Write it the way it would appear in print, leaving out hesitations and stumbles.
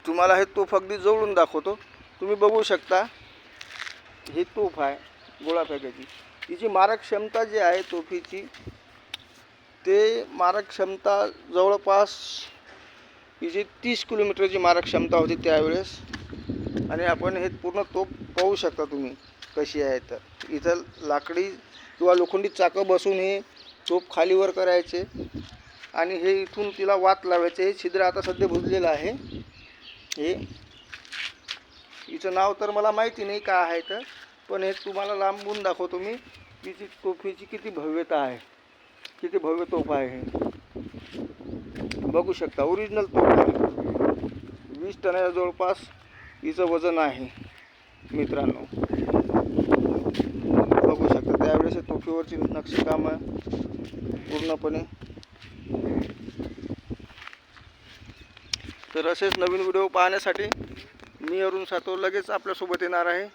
तुम्हाला हे तोफ अगदी जवळून दाखवतो. तुम्ही बघू शकता, ही तोफ आहे गोळा फेकायची. तिची मारक क्षमता जी आहे तोफीची, ते मारक क्षमता जवळपास हिची 30 किलोमीटरची मारक क्षमता होती त्यावेळेस. आणि आपण हे पूर्ण तोफ पाहू शकता तुम्ही कशी आहे. तर इथं लाकडी किंवा लोखंडी चाकं बसून हे तोफ खालीवर करायचे आणि हे इथून तिला वात लावायचे. हे छिद्र आता सध्या बुजलेलं आहे. हे हिचं नाव तर मला माहिती नाही काय आहे तर, पण हे तुम्हाला लांबून दाखवतो मी. तिची तोफीची किती भव्यता आहे, किती भव्य तोफ आहे. हे बघू शकता, ओरिजिनल तोफ आहे. 20 टनाच्या जवळपास हिचं वजन आहे मित्रांनो. बघू शकता त्यावेळेस तोफीवरची नक्षीकाम पूर्णपणे. तर असेच नवीन व्हिडिओ पाहण्यासाठी मी अरुण सातव लगेच आपल्यासोबत येणार आहे.